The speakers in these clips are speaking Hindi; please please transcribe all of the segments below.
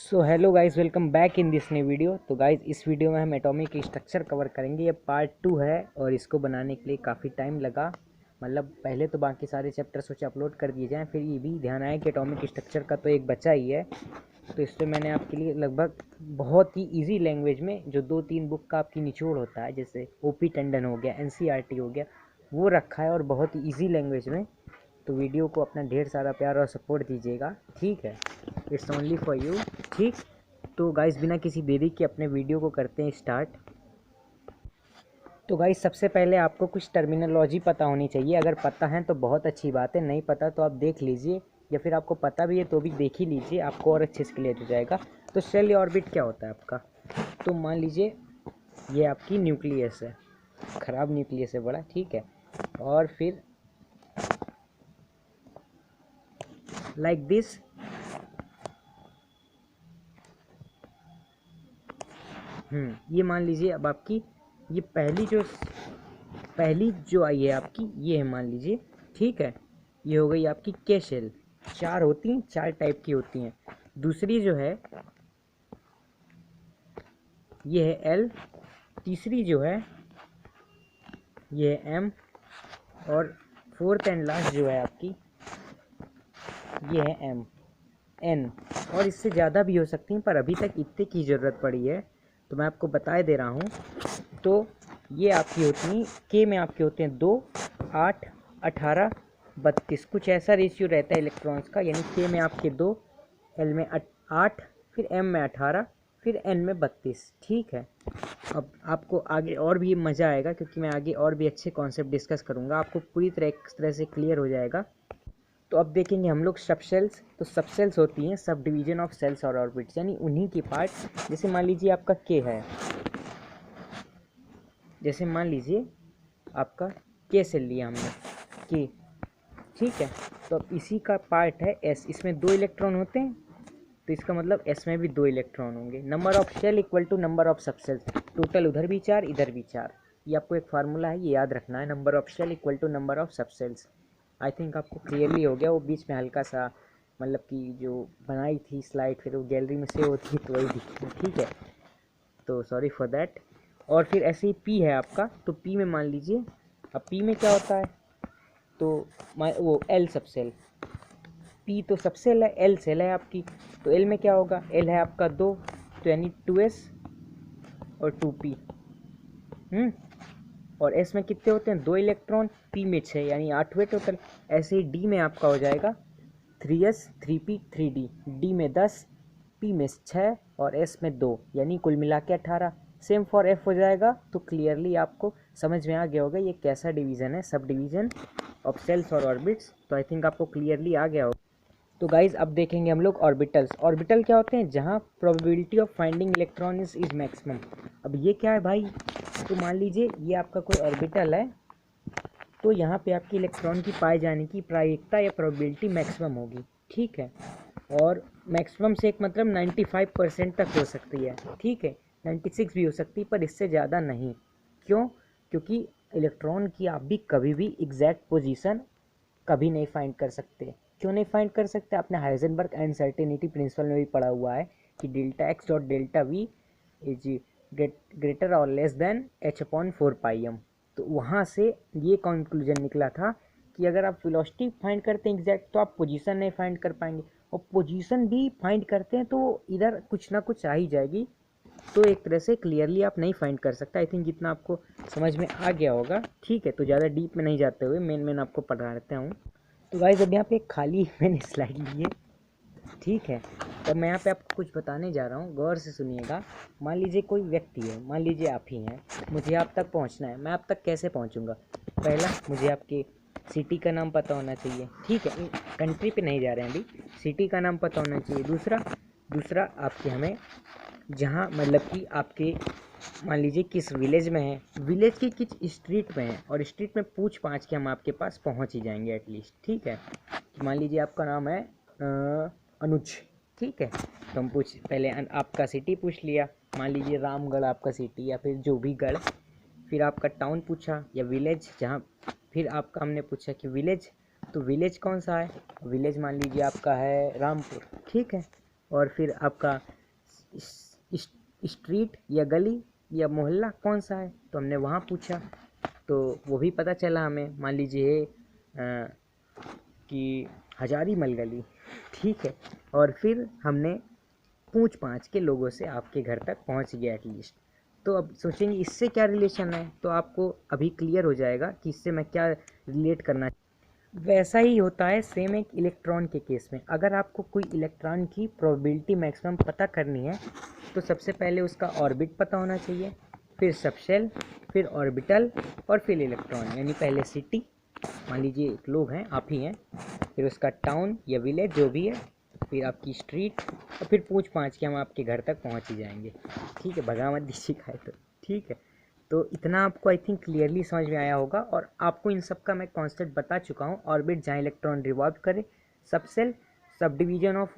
So hello guys, welcome back in this new video. तो गाइस, इस वीडियो में हम एटॉमिक स्ट्रक्चर कवर करेंगे। ये पार्ट 2 है और इसको बनाने के लिए काफ़ी टाइम लगा। मतलब पहले तो बाकी सारे चैप्टर सोचे अपलोड कर दिए जाएँ, फिर ये भी ध्यान आया कि एटॉमिक स्ट्रक्चर का तो एक बचा ही है। तो इससे मैंने आपके लिए लगभग बहुत ही ईजी लैंग्वेज में जो 2-3 बुक का आपकी निचोड़ होता है, जैसे ओपी टंडन हो गया, एनसीईआरटी हो गया, वो रखा है और बहुत ही ईजी लैंग्वेज में। तो वीडियो को अपना ढेर सारा प्यार और सपोर्ट दीजिएगा, ठीक है। इट्स ओनली फॉर यू, ठीक। तो गाइस, बिना किसी देरी के अपने वीडियो को करते हैं स्टार्ट। तो गाइस, सबसे पहले आपको कुछ टर्मिनोलॉजी पता होनी चाहिए। अगर पता है तो बहुत अच्छी बात है, नहीं पता तो आप देख लीजिए, या फिर आपको पता भी है तो भी देख ही लीजिए, आपको और अच्छे से क्लियर हो जाएगा। तो सेल या ऑर्बिट क्या होता है आपका? तो मान लीजिए ये आपकी न्यूक्लियस है, ख़राब न्यूक्लियस है बड़ा, ठीक है। और फिर लाइक दिस, ये मान लीजिए अब आपकी ये पहली जो आई है आपकी, ये है मान लीजिए, ठीक है। ये हो गई आपकी के शेल, 4 होती हैं, 4 टाइप की होती हैं। दूसरी जो है ये है एल, तीसरी जो है ये है एम, और फोर्थ एंड लास्ट जो है आपकी ये है एम एन। और इससे ज़्यादा भी हो सकती हैं, पर अभी तक इतने की ज़रूरत पड़ी है तो मैं आपको बता दे रहा हूँ। तो ये आपकी होती हैं के में आपके होते हैं 2, 8, 18, 32, कुछ ऐसा रेशियो रहता है इलेक्ट्रॉन्स का। यानी के में आपके 2, एल में 8, फिर एम में 18, फिर एन में 32, ठीक है। अब आपको आगे और भी मज़ा आएगा, क्योंकि मैं आगे और भी अच्छे कॉन्सेप्ट डिस्कस करूँगा, आपको पूरी तरह से क्लियर हो जाएगा। तो अब देखेंगे हम लोग सब सेल्स। तो सब सेल्स होती हैं सब डिवीजन ऑफ सेल्स और ऑर्बिट्स, यानी उन्हीं की पार्ट। जैसे मान लीजिए आपका के है, जैसे मान लीजिए आपका के सेल लिया हमने, के, ठीक है। तो अब इसी का पार्ट है एस, इसमें 2 इलेक्ट्रॉन होते हैं, तो इसका मतलब एस में भी 2 इलेक्ट्रॉन होंगे। Number of shell equal to number of subshells, total उधर भी 4 इधर भी 4। ये आपको एक फार्मूला है, ये याद रखना है, number of shell equal to number of subshells. I think आपको क्लियरली हो गया। वो बीच में हल्का सा मतलब कि जो बनाई थी स्लाइड, फिर वो गैलरी में सेव होती है तो वही दिखती है, ठीक है। तो सॉरी फॉर दैट। और फिर ऐसे ही पी है आपका, तो पी में मान लीजिए, अब पी में क्या होता है, तो वो एल सब सेल, पी तो सब सेल है, एल सेल है आपकी। तो एल में क्या होगा, एल है आपका 2, तो यानी 2s और 2p। और एस में कितने होते हैं, 2 इलेक्ट्रॉन, पी में 6, यानी 8वें टोटल। ऐसे ही डी में आपका हो जाएगा 3s 3p 3d, डी में 10, पी में 6 और एस में 2, यानी कुल मिला के 18। सेम फॉर एफ हो जाएगा। तो क्लियरली आपको समझ में आ गया होगा ये कैसा डिवीज़न है, सब डिवीज़न ऑफ सेल्स और ऑर्बिट्स। तो आई थिंक आपको क्लियरली आ गया होगा। तो गाइज, अब देखेंगे हम लोग ऑर्बिटल्स। ऑर्बिटल क्या होते हैं, जहाँ probability of finding electron is maximum. अब ये क्या है भाई, तो मान लीजिए ये आपका कोई ऑर्बिटल है, तो यहाँ पे आपकी इलेक्ट्रॉन की पाए जाने की प्रायिकता या प्रोबेबिलिटी मैक्सिमम होगी, ठीक है। और मैक्सिमम से एक मतलब 95% तक हो सकती है, ठीक है। 96 भी हो सकती है, पर इससे ज़्यादा नहीं। क्यों? क्योंकि इलेक्ट्रॉन की आप भी कभी भी एग्जैक्ट पोजीशन कभी नहीं फाइंड कर सकते। क्यों नहीं फाइंड कर सकते? आपने हाइजेनबर्ग अनसर्टेनिटी प्रिंसिपल में भी पढ़ा हुआ है कि delta x dot delta we is greater और लेस देन h/4πm। तो वहाँ से ये कंक्लूजन निकला था कि अगर आप वेलोसिटी फाइंड करते हैं एग्जैक्ट, तो आप पोजीशन नहीं फाइंड कर पाएंगे, और पोजीशन भी फाइंड करते हैं तो इधर कुछ ना कुछ आ ही जाएगी। तो एक तरह से क्लियरली आप नहीं फाइंड कर सकते। आई थिंक जितना आपको समझ में आ गया होगा, ठीक है। तो ज़्यादा डीप में नहीं जाते हुए मेन आपको पढ़ा देता हूँ। तो गाइस, अब यहाँ पे खाली मैंने स्लाइड ली है, ठीक है। तब मैं यहाँ पे आपको कुछ बताने जा रहा हूँ, गौर से सुनिएगा। मान लीजिए कोई व्यक्ति है, मान लीजिए आप ही हैं, मुझे आप तक पहुँचना है। मैं आप तक कैसे पहुँचूँगा? पहला, मुझे आपके सिटी का नाम पता होना चाहिए, ठीक है। कंट्री पे नहीं जा रहे हैं अभी, सिटी का नाम पता होना चाहिए। दूसरा आपके हमें जहाँ मतलब कि आपके मान लीजिए किस विलेज में है, विलेज की किस स्ट्रीट में है, और स्ट्रीट में पूछ पाछ के हम आपके पास पहुँच ही जाएंगे एटलीस्ट, ठीक है। मान लीजिए आपका नाम है अनुज, ठीक है। तो हम पहले आपका सिटी पूछ लिया, मान लीजिए रामगढ़ आपका सिटी, या फिर जो भी गढ़। फिर आपका टाउन पूछा या विलेज, जहाँ फिर आपका हमने पूछा कि विलेज, तो विलेज कौन सा है, विलेज मान लीजिए आपका है रामपुर, ठीक है। और फिर आपका स्ट्रीट या गली या मोहल्ला कौन सा है, तो हमने वहाँ पूछा, तो वो भी पता चला हमें। मान लीजिए कि हजारीमल गली, ठीक है। और फिर हमने पूछ पाँच के लोगों से आपके घर तक पहुंच गया एटलीस्ट। तो अब सोचेंगे इससे क्या रिलेशन है, तो आपको अभी क्लियर हो जाएगा कि इससे मैं क्या रिलेट करना। वैसा ही होता है सेम एक इलेक्ट्रॉन के केस में। अगर आपको कोई इलेक्ट्रॉन की प्रोबेबिलिटी मैक्सिमम पता करनी है तो सबसे पहले उसका ऑर्बिट पता होना चाहिए, फिर सबशेल, फिर ऑर्बिटल और फिर इलेक्ट्रॉन। यानी पहले सिटी, मान लीजिए एक लोग हैं, आप ही हैं, फिर उसका टाउन या विलेज जो भी है, फिर आपकी स्ट्रीट, और फिर पूछ पाँच के हम आपके घर तक पहुंच ही जाएंगे, ठीक है। भगा मत दीजिए खाए तो, ठीक है। तो इतना आपको आई थिंक क्लियरली समझ में आया होगा, और आपको इन सब का मैं कॉन्सेप्ट बता चुका हूँ। ऑर्बिट जहाँ इलेक्ट्रॉन रिवॉल्व करे, सब cell sub division of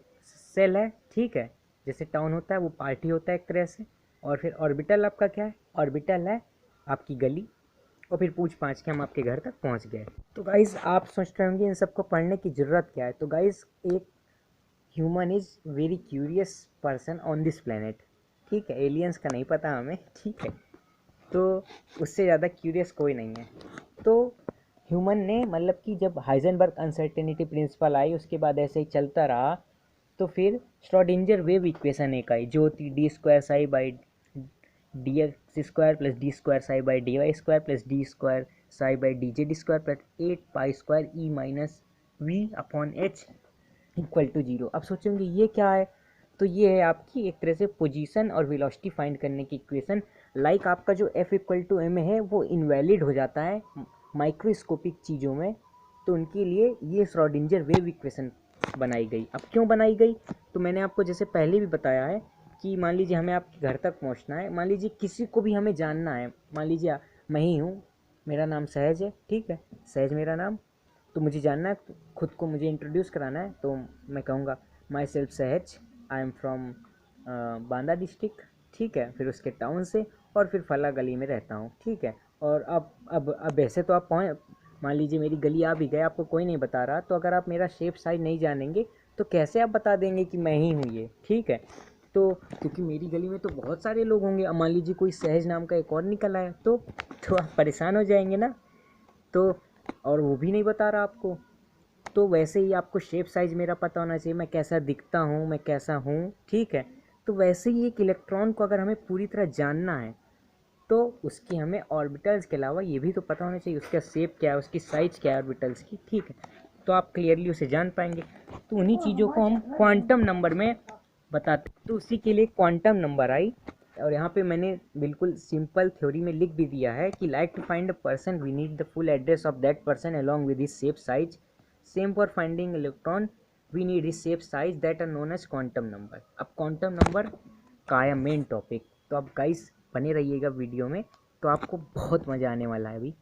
cell है, ठीक है। जैसे टाउन होता है वो पार्टी होता है एक तरह से, और फिर ऑर्बिटल आपका क्या है, ऑर्बिटल है आपकी गली, और फिर पूछ पाँच के हम आपके घर तक पहुंच गए। तो गाइज़ आप सोच रहे होंगे इन सबको पढ़ने की ज़रूरत क्या है। तो गाइज़ एक human is very curious person on this planet, ठीक है। एलियंस का नहीं पता हमें, ठीक है, तो उससे ज़्यादा क्यूरियस कोई नहीं है। तो ह्यूमन ने मतलब कि जब हाइजेनबर्ग अनसर्टेनिटी प्रिंसिपल आई उसके बाद ऐसे ही चलता रहा, तो फिर श्रोडिंगर वेव इक्वेशन एक आई जो थी d square psi by d x square plus d square psi by d y square plus d square psi by d z square plus 8 pi square e minus v upon h equal to 0। अब सोचेंगे ये क्या है, तो ये है आपकी एक तरह से पोजीशन और वेलोसिटी फाइंड करने की इक्वेशन। लाइक आपका जो F इक्वल टू एम है वो इनवैलिड हो जाता है माइक्रोस्कोपिक चीज़ों में, तो उनके लिए ये श्रोडिंगर वेव इक्वेशन बनाई गई। अब क्यों बनाई गई, तो मैंने आपको जैसे पहले भी बताया है कि मान लीजिए हमें आपके घर तक पहुंचना है, मान लीजिए किसी को भी हमें जानना है, मान लीजिए मैं ही हूँ, मेरा नाम सहज है, ठीक है, सहज मेरा नाम, तो मुझे जानना है, खुद को मुझे इंट्रोड्यूस कराना है, तो मैं कहूँगा माई सेल्फ सहज, I am from Banda district, ठीक है, फिर उसके टाउन से, और फिर फला गली में रहता हूँ, ठीक है। और अब ऐसे तो आप मान लीजिए मेरी गली आ भी गए, आपको कोई नहीं बता रहा, तो अगर आप मेरा शेप साइज नहीं जानेंगे तो कैसे आप बता देंगे कि मैं ही हूँ ये, ठीक है। तो क्योंकि मेरी गली में तो बहुत सारे लोग होंगे, अब मान लीजिए कोई सहज नाम का एक और निकल आया तो आप परेशान हो जाएंगे ना, तो और वो भी नहीं बता रहा आपको। तो वैसे ही आपको शेप साइज मेरा पता होना चाहिए, मैं कैसा दिखता हूँ, मैं कैसा हूँ, ठीक है। तो वैसे ही एक इलेक्ट्रॉन को अगर हमें पूरी तरह जानना है तो उसकी हमें ऑर्बिटल्स के अलावा ये भी तो पता होना चाहिए उसका शेप क्या है, उसकी साइज क्या है ऑर्बिटल्स की, ठीक है, तो आप क्लियरली उसे जान पाएंगे। तो उन्हीं चीज़ों को हम क्वांटम नंबर में बताते, तो उसी के लिए क्वांटम नंबर आई। और यहाँ पे मैंने बिल्कुल सिंपल थ्योरी में लिख भी दिया है कि like to find a person we need the full address of that person along with his shape size, same for finding electron we need his shape size that are known as quantum number. अब क्वांटम नंबर का आया मेन टॉपिक, तो अब गाइस बने रहिएगा वीडियो में, तो आपको बहुत मज़ा आने वाला है अभी।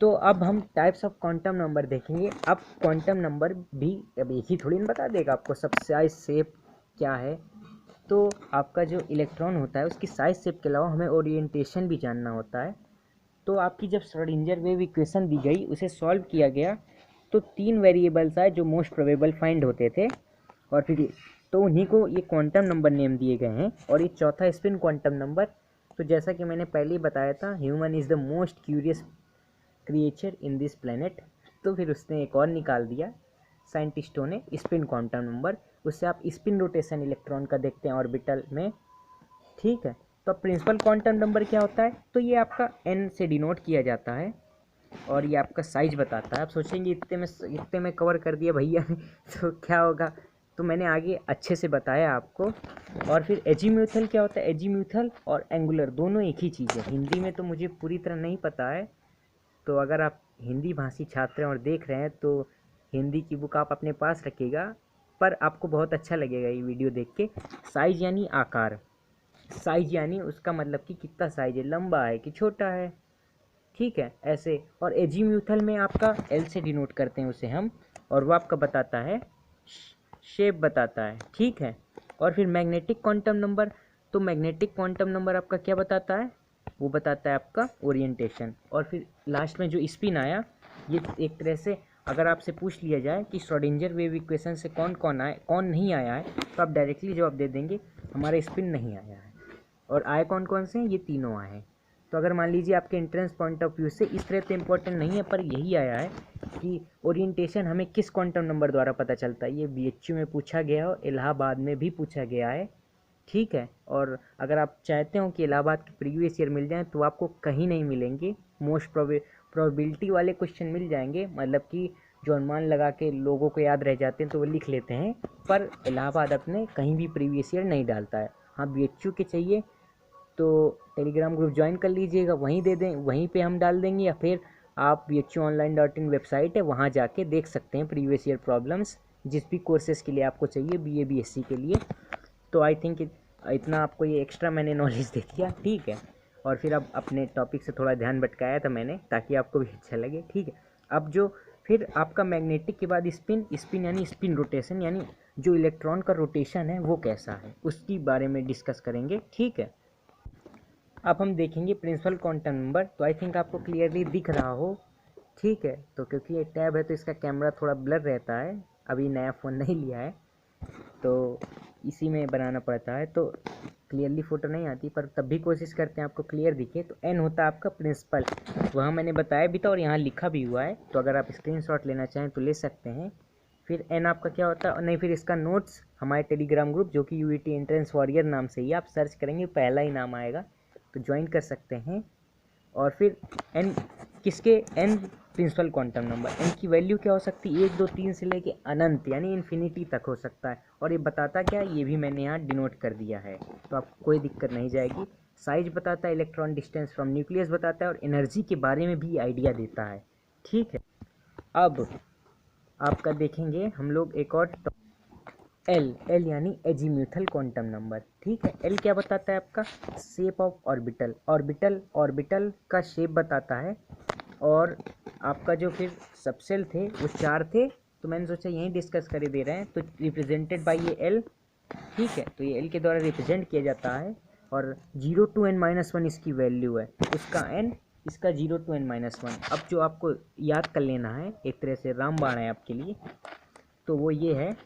तो अब हम टाइप्स ऑफ क्वांटम नंबर देखेंगे। अब क्वांटम नंबर भी अब एक ही थोड़ी ना बता देगा आपको सब साइज शेप क्या है, तो आपका जो इलेक्ट्रॉन होता है उसकी साइज शेप के अलावा हमें ओरिएंटेशन भी जानना होता है। तो आपकी जब श्रोडिंगर वेव इक्वेशन दी गई, उसे सॉल्व किया गया, तो 3 वेरिएबल्स आए जो मोस्ट प्रोबेबल फाइंड होते थे, और फिर तो उन्हीं को ये क्वांटम नंबर नेम दिए गए हैं। और ये चौथा स्पिन क्वांटम नंबर, तो जैसा कि मैंने पहले ही बताया था, human is the most curious creature in this planet, तो फिर उसने एक और निकाल दिया साइंटिस्टों ने स्पिन क्वांटम नंबर। उससे आप स्पिन रोटेशन इलेक्ट्रॉन का देखते हैं ऑर्बिटल में, ठीक है। तो प्रिंसिपल क्वांटम नंबर क्या होता है, तो ये आपका n से डिनोट किया जाता है, और ये आपका साइज बताता है। आप सोचेंगे इतने में कवर कर दिया भैया तो क्या होगा, तो मैंने आगे अच्छे से बताया आपको। और फिर एजीम्यूथल क्या होता है, एजीम्यूथल और एंगुलर दोनों एक ही चीज़ है। हिंदी में तो मुझे पूरी तरह नहीं पता है, तो अगर आप हिंदी भाषी छात्र हैं और देख रहे हैं तो हिंदी की बुक आप अपने पास रखिएगा, पर आपको बहुत अच्छा लगेगा ये वीडियो देख के। साइज यानी आकार, साइज यानी उसका मतलब कि कितना साइज है, लंबा है कि छोटा है, ठीक है, ऐसे। और एजीम्यूथल में आपका एल से डिनोट करते हैं उसे हम, और वो आपका बताता है शेप बताता है, ठीक है। और फिर मैग्नेटिक क्वांटम नंबर, तो मैग्नेटिक क्वांटम नंबर आपका क्या बताता है, वो बताता है आपका ओरिएंटेशन। और फिर लास्ट में जो स्पिन आया, ये एक तरह से अगर आपसे पूछ लिया जाए कि श्रोडिंगर वेव इक्वेशन से कौन नहीं आया है, तो आप डायरेक्टली जवाब दे देंगे हमारा स्पिन नहीं आया है। और आए कौन कौन से हैं, ये तीनों आए हैं। तो अगर मान लीजिए आपके एंट्रेंस पॉइंट ऑफ व्यू से इस तरह तो इम्पोर्टेंट नहीं है, पर यही आया है कि ओरिएंटेशन हमें किस क्वांटम नंबर द्वारा पता चलता है। ये BHU में पूछा गया है और इलाहाबाद में भी पूछा गया है, ठीक है। और अगर आप चाहते हो कि इलाहाबाद के प्रीवियस ईयर मिल जाए तो आपको कहीं नहीं मिलेंगे। मोस्ट प्रोबेबिलिटी वाले क्वेश्चन मिल जाएंगे, मतलब कि जो अनुमान लगा के लोगों को याद रह जाते हैं तो वो लिख लेते हैं, पर इलाहाबाद अपने कहीं भी प्रीवियस ईयर नहीं डालता है। हाँ, BHU के चाहिए तो टेलीग्राम ग्रुप ज्वाइन कर लीजिएगा, वहीं दे दें, वहीं पे हम डाल देंगे, या फिर आप bhuonline.in वेबसाइट है, वहाँ जाके देख सकते हैं प्रीवियस ईयर प्रॉब्लम्स जिस भी कोर्सेज़ के लिए आपको चाहिए, BA BSc के लिए। तो आई थिंक इतना आपको ये एक्स्ट्रा मैंने नॉलेज दे दिया, ठीक है। और फिर अब अपने टॉपिक से थोड़ा ध्यान भटकाया था मैंने, ताकि आपको भी अच्छा लगे, ठीक है। अब जो फिर आपका मैग्नेटिक के बाद स्पिन यानी स्पिन रोटेशन, यानी जो इलेक्ट्रॉन का रोटेशन है वो कैसा है, उसकी बारे में डिस्कस करेंगे, ठीक है। अब हम देखेंगे प्रिंसिपल क्वांटम नंबर। तो आई थिंक आपको क्लियरली दिख रहा हो, ठीक है। तो क्योंकि ये टैब है तो इसका कैमरा थोड़ा ब्लर रहता है, अभी नया फ़ोन नहीं लिया है तो इसी में बनाना पड़ता है, तो क्लियरली फ़ोटो नहीं आती, पर तब भी कोशिश करते हैं आपको क्लियर दिखे। तो N होता है आपका प्रिंसिपल, वहाँ मैंने बताया भी था और यहाँ लिखा भी हुआ है, तो अगर आप स्क्रीनशॉट लेना चाहें तो ले सकते हैं। फिर N आपका क्या होता है, नहीं फिर इसका नोट्स हमारे टेलीग्राम ग्रुप जो कि UET एंट्रेंस वॉरियर नाम से ही, आप सर्च करेंगे पहला ही नाम आएगा, तो ज्वाइन कर सकते हैं। और फिर N किसके, N principal quantum number, N की वैल्यू क्या हो सकती है, 1 2 3 से लेके अनंत यानी इन्फिनिटी तक हो सकता है। और ये बताता क्या है, ये भी मैंने यहाँ डिनोट कर दिया है, तो आपको कोई दिक्कत नहीं जाएगी। साइज बताता है, इलेक्ट्रॉन डिस्टेंस फ्रॉम न्यूक्लियस बताता है, और एनर्जी के बारे में भी आइडिया देता है, ठीक है। अब आपका देखेंगे हम लोग एक और एल यानी एजीम्यूथल क्वांटम नंबर, ठीक है। एल क्या बताता है आपका, शेप ऑफ ऑर्बिटल का शेप बताता है। और आपका जो फिर सबसेल थे वो 4 थे, तो मैंने सोचा यहीं डिस्कस कर ही दे रहे हैं, तो रिप्रेजेंटेड बाय ये एल, ठीक है। तो ये एल के द्वारा रिप्रेजेंट किया जाता है, और 0 to n-1 इसकी वैल्यू है, उसका n, इसका 0 to n-1। अब जो आपको याद कर लेना है, एक तरह से रामबाण है आपके लिए, तो वो ये है,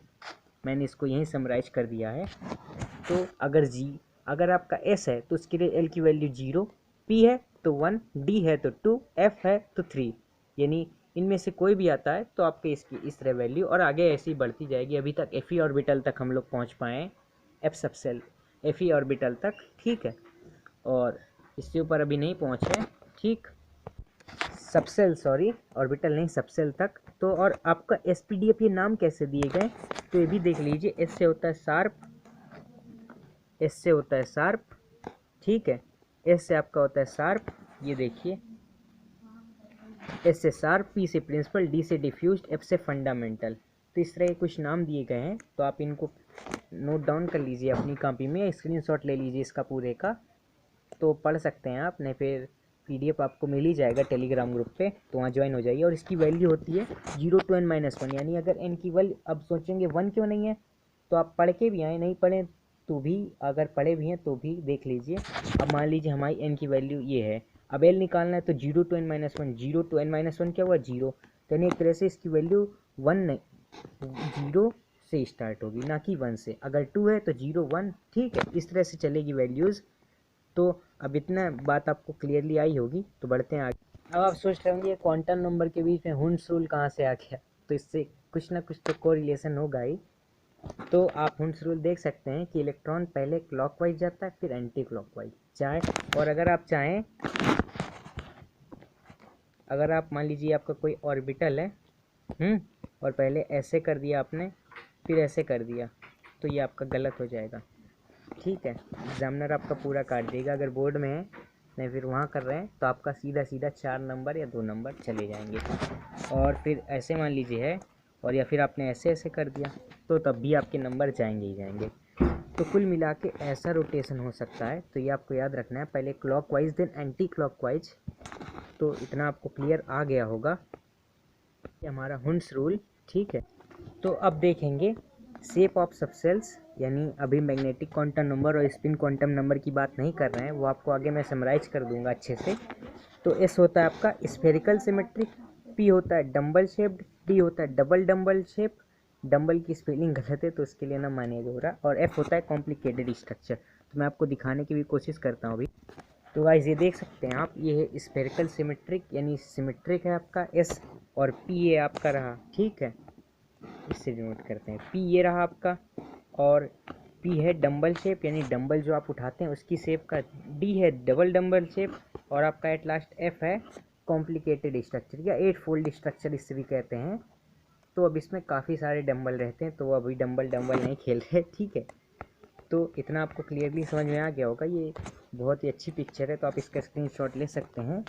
मैंने इसको यहीं समराइज कर दिया है। तो अगर आपका S है तो उसके लिए L की वैल्यू 0, P है तो 1, D है तो 2, F है तो 3, यानी इनमें से कोई भी आता है तो आपके इसकी इस तरह वैल्यू, और आगे ऐसी ही बढ़ती जाएगी। अभी तक Fe ऑर्बिटल तक हम लोग पहुंच पाए हैं, F सबसेल Fe ऑर्बिटल तक, ठीक है। और इससे ऊपर अभी नहीं पहुंचे, ठीक, सबसेल, सॉरी ऑर्बिटल नहीं, सबसेल तक। तो और आपका SPDF ये नाम कैसे दिए गए, तो ये भी देख लीजिए। एस से होता है शार्प, ठीक है। एस से आपका होता है शार्प, ये देखिए, एस से शार्प, पी से प्रिंसिपल, डी से डिफ्यूज्ड, एफ से फंडामेंटल। तो इस तरह के कुछ नाम दिए गए हैं, तो आप इनको नोट डाउन कर लीजिए अपनी कॉपी में, स्क्रीनशॉट ले लीजिए इसका पूरे का, तो पढ़ सकते हैं आप, नहीं फिर PDF आपको मिल ही जाएगा टेलीग्राम ग्रुप पे, तो वहाँ ज्वाइन हो जाइए। और इसकी वैल्यू होती है 0 to n-1, यानी अगर n की वैल्यू, अब सोचेंगे 1 क्यों नहीं है, तो आप पढ़ के भी आए, नहीं पढ़ें तो भी, अगर पढ़े भी हैं तो भी देख लीजिए। अब मान लीजिए हमारी n की वैल्यू ये है, अब l निकालना है, तो 0 to n-1, 0 to n-1 क्या हुआ, 0, तो यानी एक तरह से इसकी वैल्यू 0 से स्टार्ट होगी, ना कि 1 से। अगर 2 है तो 0 1, ठीक है, इस तरह से चलेगी वैल्यूज़। तो अब इतना बात आपको क्लियरली आई होगी, तो बढ़ते हैं आगे। अब आप सोच रहे होंगे क्वांटम नंबर के बीच में हुंस रूल कहाँ से आ गया, तो इससे कुछ ना कुछ तो कोरिलेशन होगा ही। तो आप हुंस रूल देख सकते हैं कि इलेक्ट्रॉन पहले क्लॉकवाइज जाता है, फिर एंटी क्लॉकवाइज चाहे, और अगर आप चाहें, अगर आप मान लीजिए आपका कोई ऑर्बिटल है, और पहले ऐसे कर दिया आपने, फिर ऐसे कर दिया, तो ये आपका गलत हो जाएगा, ठीक है। एग्जामिनर आपका पूरा काट देगा, अगर बोर्ड में है, नहीं फिर वहाँ कर रहे हैं तो आपका सीधा 4 नंबर या 2 नंबर चले जाएंगे। और फिर ऐसे मान लीजिए है, और या फिर आपने ऐसे कर दिया, तो तब भी आपके नंबर जाएंगे ही जाएंगे। तो कुल मिला के ऐसा रोटेशन हो सकता है, तो ये आपको याद रखना है, पहले क्लॉकवाइज देन एंटी क्लॉकवाइज। तो इतना आपको क्लियर आ गया होगा, ये हमारा हुंस रूल, ठीक है। तो अब देखेंगे शेप ऑफ सबसेल्स, यानी अभी मैग्नेटिक क्वांटम नंबर और स्पिन क्वांटम नंबर की बात नहीं कर रहे हैं, वो आपको आगे मैं समराइज कर दूंगा अच्छे से। तो एस होता है आपका स्फेरिकल सिमेट्रिक, पी होता है डम्बल शेप्ड, डी होता है डबल डम्बल शेप, डम्बल की स्पेलिंग गलत है तो इसके लिए ना मानिएगा हो रहा, और एफ होता है कॉम्प्लिकेटेड स्ट्रक्चर। तो मैं आपको दिखाने की भी कोशिश करता हूँ अभी। तो गाइस ये देख सकते हैं आप, ये है स्फेरिकल सिमेट्रिक, यानी सिमेट्रिक है आपका एस, और पी ये आपका रहा, ठीक है, इससे डिनोट करते हैं। पी ये रहा आपका, और पी है डम्बल शेप, यानी डम्बल जो आप उठाते हैं उसकी शेप का, डी है डबल डम्बल शेप, और आपका एट लास्ट एफ है कॉम्प्लिकेटेड स्ट्रक्चर या 8 फोल्ड स्ट्रक्चर इससे भी कहते हैं। तो अब इसमें काफ़ी सारे डम्बल रहते हैं, तो वो अभी डम्बल नहीं खेल रहे, ठीक है। तो इतना आपको क्लियरली समझ में आ गया होगा, ये बहुत ही अच्छी पिक्चर है, तो आप इसका स्क्रीनशॉट ले सकते हैं।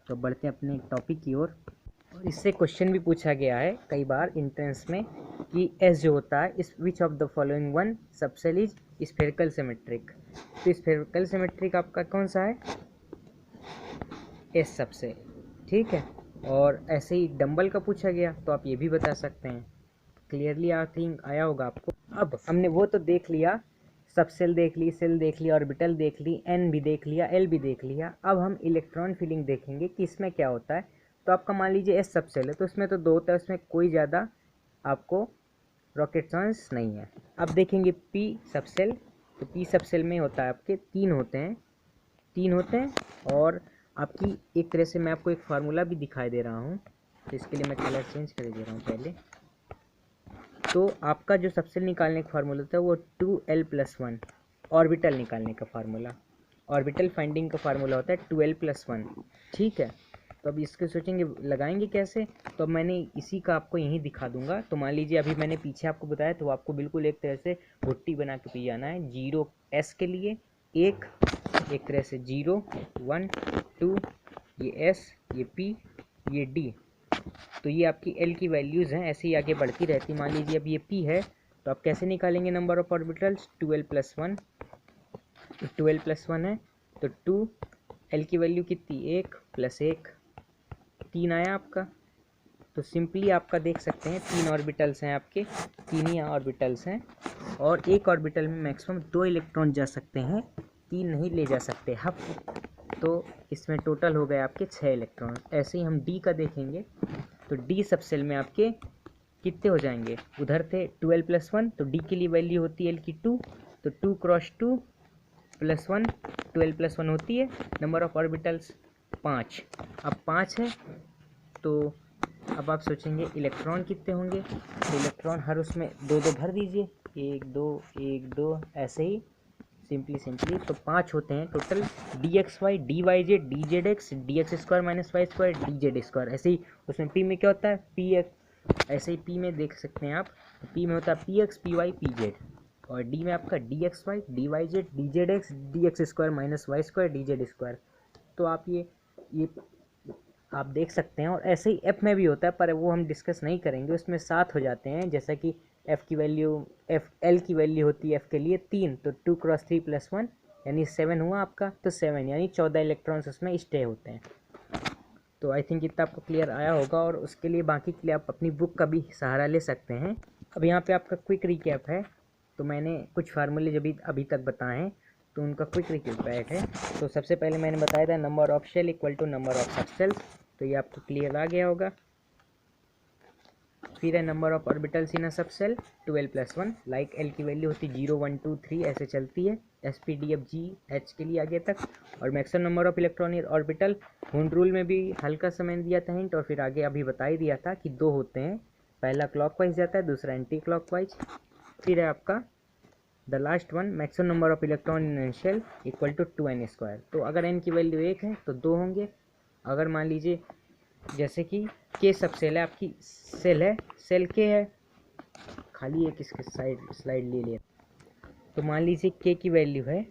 तो बढ़ते हैं अपने टॉपिक की ओर। और इससे क्वेश्चन भी पूछा गया है कई बार एंट्रेंस में कि एस जो होता है, इस which of the following one subshell is spherical symmetric. तो स्फेरिकल सिमेट्रिक आपका कौन सा है, एस सबसेल, ठीक है। और ऐसे ही डंबल का पूछा गया तो आप ये भी बता सकते हैं। क्लियरली आई थिंक आया होगा आपको। अब हमने वो तो देख लिया, सबसेल देख ली, सेल देख लिया, ऑर्बिटल देख ली, एन भी देख लिया, एल भी देख लिया। अब हम इलेक्ट्रॉन फीलिंग देखेंगे कि इसमें क्या होता है। तो आपका मान लीजिए एस सबसेल है, तो इसमें तो 2 होता है, उसमें कोई ज़्यादा आपको रॉकेट चांस नहीं है। अब देखेंगे पी सबसेल, तो पी सबसेल में होता है आपके 3 होते हैं, और आपकी एक तरह से मैं आपको एक फार्मूला भी दिखाई दे रहा हूँ, तो इसके लिए मैं कलर चेंज कर दे रहा हूँ पहले। तो आपका जो सबसेल निकालने का फार्मूला होता है वो 2l+1, ऑर्बिटल निकालने का फार्मूला, ऑर्बिटल फाइंडिंग का फार्मूला होता है 2l+1, ठीक है। तो अब इसके सोचेंगे लगाएंगे कैसे, तो अब मैंने इसी का आपको यहीं दिखा दूंगा। तो मान लीजिए अभी मैंने पीछे आपको बताया, तो आपको बिल्कुल एक तरह से भुट्टी बना के पी जाना है। 0 एस के लिए एक तरह से 0 1 2, ये एस, ये पी, ये डी, तो ये आपकी एल की वैल्यूज़ हैं, ऐसे ही आगे बढ़ती रहती। मान लीजिए अब ये पी है, तो आप कैसे निकालेंगे number of orbitals, 2l+1, 2l+1 है तो 2, एल की वैल्यू कितनी, 1 + 1, 3 आया आपका। तो सिंपली आपका देख सकते हैं 3 ऑर्बिटल्स हैं आपके, 3 ही ऑर्बिटल्स हैं, और एक ऑर्बिटल में मैक्सिमम 2 इलेक्ट्रॉन जा सकते हैं, 3 नहीं ले जा सकते हाफ। तो इसमें टोटल हो गए आपके 6 इलेक्ट्रॉन। ऐसे ही हम डी का देखेंगे, तो डी सबसेल में आपके कितने हो जाएंगे, उधर थे 2l+1, तो डी के लिए वैल्यू होती है एल की 2, तो 2 × 2 + 1, 12+1 होती है। नंबर ऑफ ऑर्बिटल्स 5, अब 5 है, तो अब आप सोचेंगे इलेक्ट्रॉन कितने होंगे, तो इलेक्ट्रॉन हर उसमें 2 भर दीजिए, 1 2 1 2, ऐसे ही सिंपली तो 5 होते हैं total, dxy dyz dzx dx² - y² dz²। ऐसे ही उसमें p में क्या होता है, px, ऐसे ही p में देख सकते हैं आप, p में होता है px py pz, और d में आपका dxy dyz dzx dx² - y² dz²। तो आप ये आप देख सकते हैं। और ऐसे ही एफ में भी होता है, पर वो हम डिस्कस नहीं करेंगे, उसमें 7 हो जाते हैं। जैसा कि एफ की वैल्यू, एल की वैल्यू होती है एफ के लिए 3, तो 2 × 3 + 1 यानी 7 हुआ आपका, तो 7 यानी 14 इलेक्ट्रॉन्स उसमें स्टे होते हैं। तो आई थिंक इतना आपको क्लियर आया होगा, और उसके लिए बाकी के लिए आप अपनी बुक का भी सहारा ले सकते हैं। अब यहाँ पे आपका क्विक रिकैप है, तो मैंने कुछ फार्मूले जब अभी तक बताए हैं, तो उनका क्विक रिकैप है। तो सबसे पहले मैंने बताया था number of shell equal to number of subshells, तो ये आपको क्लियर आ गया होगा। फिर है number of orbitals in a subshell 2l+1, like l की वैल्यू होती 0 1 2 3 ऐसे चलती है, SPDFG के लिए आगे तक। और maximum number of electron in orbital, Hund rule में भी हल्का सा मैंने दिया था हिंट, और फिर आगे अभी बता ही दिया था कि 2 होते हैं, पहला क्लॉकवाइज जाता है, दूसरा एंटी क्लॉकवाइज। फिर है आपका the last one, maximum number of electron in shell equal to 2n²। तो अगर n की वैल्यू 1 है तो 2 होंगे। अगर मान लीजिए जैसे कि के सबसेल है, आपकी सेल है, सेल के है, खाली एक इसके स्लाइड ले लिया, तो मान लीजिए के की वैल्यू है,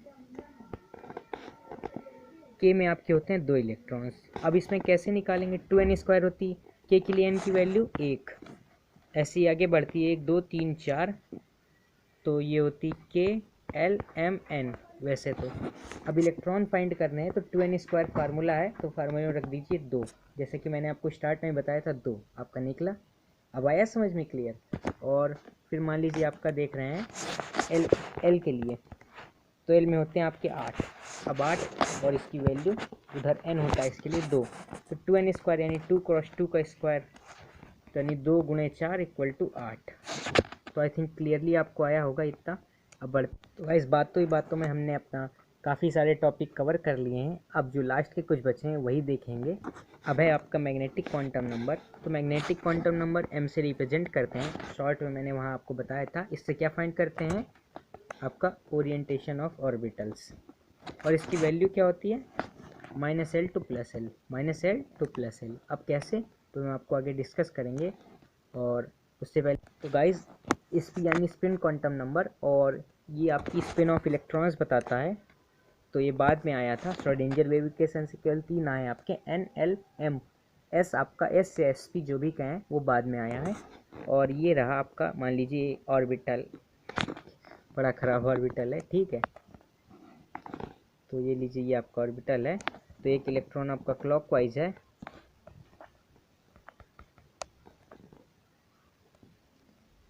के में आपके होते हैं 2 इलेक्ट्रॉन्स। अब इसमें कैसे निकालेंगे, 2n² होती, के के लिए n की वैल्यू 1, ऐसे ही आगे बढ़ती है 1 2 3 4, तो ये होती के एल एम एन। वैसे तो अब इलेक्ट्रॉन फाइंड करने हैं, तो 2n² फार्मूला है, तो फार्मूले में रख दीजिए 2, जैसे कि मैंने आपको स्टार्ट में बताया था 2 आपका निकला। अब आया समझ में क्लियर। और फिर मान लीजिए आपका देख रहे हैं एल के लिए, तो एल में होते हैं आपके 8, अब 8 और इसकी वैल्यू उधर n होता है इसके लिए 2, तो 2n² यानी 2 क्रॉस 2 का स्क्वायर, तो यानी 2 गुणे 4 इक्वल टू 8। तो आई थिंक क्लियरली आपको आया होगा इतना। अब तो गाइस बातों में हमने अपना काफ़ी सारे टॉपिक कवर कर लिए हैं। अब जो लास्ट के कुछ बचे हैं वही देखेंगे। अब है आपका मैग्नेटिक क्वांटम नंबर। तो मैग्नेटिक क्वांटम नंबर m से रिप्रेजेंट करते हैं, शॉर्ट में मैंने वहाँ आपको बताया था। इससे क्या फाइंड करते हैं, आपका ओरिएंटेशन ऑफ ऑर्बिटल्स, और इसकी वैल्यू क्या होती है -l to +l, -l to +l। अब कैसे, तो हम आपको आगे डिस्कस करेंगे। और उससे पहले तो गाइज यानी स्पिन क्वांटम नंबर, और ये आपकी स्पिन ऑफ इलेक्ट्रॉन्स बताता है। तो ये बाद में आया था, श्रोडिंगर वेव इक्वेशन से केवल 3 आए आपके, n l m। s आपका s से sp जो भी कहें वो बाद में आया है। और ये रहा आपका, मान लीजिए ऑर्बिटल, बड़ा खराब ऑर्बिटल है, ठीक है। तो ये लीजिए, ये आपका ऑर्बिटल है। तो एक इलेक्ट्रॉन आपका क्लॉकवाइज है,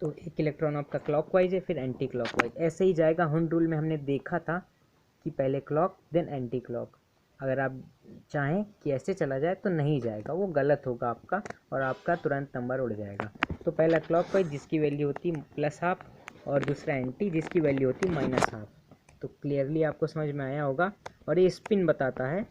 तो एक इलेक्ट्रॉन आपका क्लॉकवाइज है, फिर एंटी क्लॉकवाइज, ऐसे ही जाएगा। हुंड रूल में हमने देखा था कि पहले क्लॉक देन एंटी क्लॉक। अगर आप चाहें कि ऐसे चला जाए तो नहीं जाएगा, वो गलत होगा आपका, और आपका तुरंत नंबर उड़ जाएगा। तो पहला क्लॉकवाइज जिसकी वैल्यू होती +½ और दूसरा एंटी जिसकी वैल्यू होती -½ तो क्लियरली आपको समझ में आया होगा। और ये स्पिन बताता है।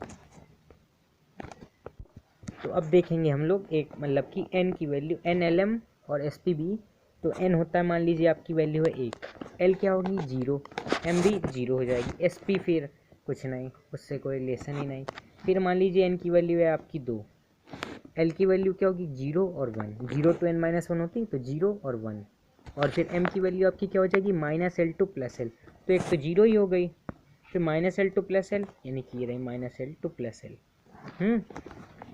तो अब देखेंगे हम लोग एक, मतलब कि n की वैल्यू NLM और SPB। तो n होता है, मान लीजिए आपकी वैल्यू है 1, l क्या होगी 0, m भी 0 हो जाएगी, sp फिर कुछ नहीं, उससे कोई रिलेशन ही नहीं। फिर मान लीजिए n की वैल्यू है आपकी 2, l की वैल्यू क्या होगी 0 और 1, 0 to n-1 होती तो 0 और 1। और फिर m की वैल्यू आपकी क्या हो जाएगी -l टू +l, तो एक तो 0 ही हो गई, फिर -l टू +l यानी कि ये रही -l टू +l।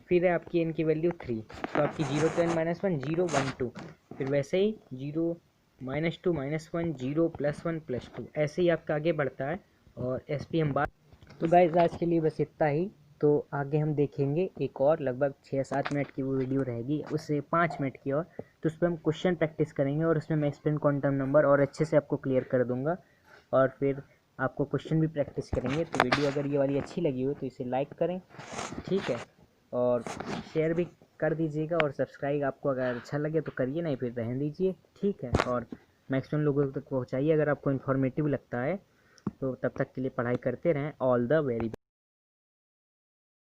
फिर है आपकी n की वैल्यू 3, तो आपकी 0 to n-1 0 1 2, फिर वैसे ही 0 -2 -1 0 +1 +2, ऐसे ही आपका आगे बढ़ता है। और SP हम बात, तो गाइस आज के लिए बस इतना ही। तो आगे हम देखेंगे एक और लगभग 6-7 मिनट की वो वीडियो रहेगी, उससे 5 मिनट की और, तो उस पर हम क्वेश्चन प्रैक्टिस करेंगे, और उसमें मैं स्पिन क्वांटम नंबर और अच्छे से आपको क्लियर कर दूंगा, और फिर आपको क्वेश्चन भी प्रैक्टिस करेंगे। तो वीडियो अगर ये वाली अच्छी लगी हो तो इसे लाइक करें, ठीक है, और शेयर भी कर दीजिएगा, और सब्सक्राइब आपको अगर अच्छा लगे तो करिए, नहीं फिर रहने दीजिए, ठीक है। और मैक्सिमम लोगों तक पहुंचाइए अगर आपको इन्फॉर्मेटिव लगता है। तो तब तक के लिए पढ़ाई करते रहें। All the very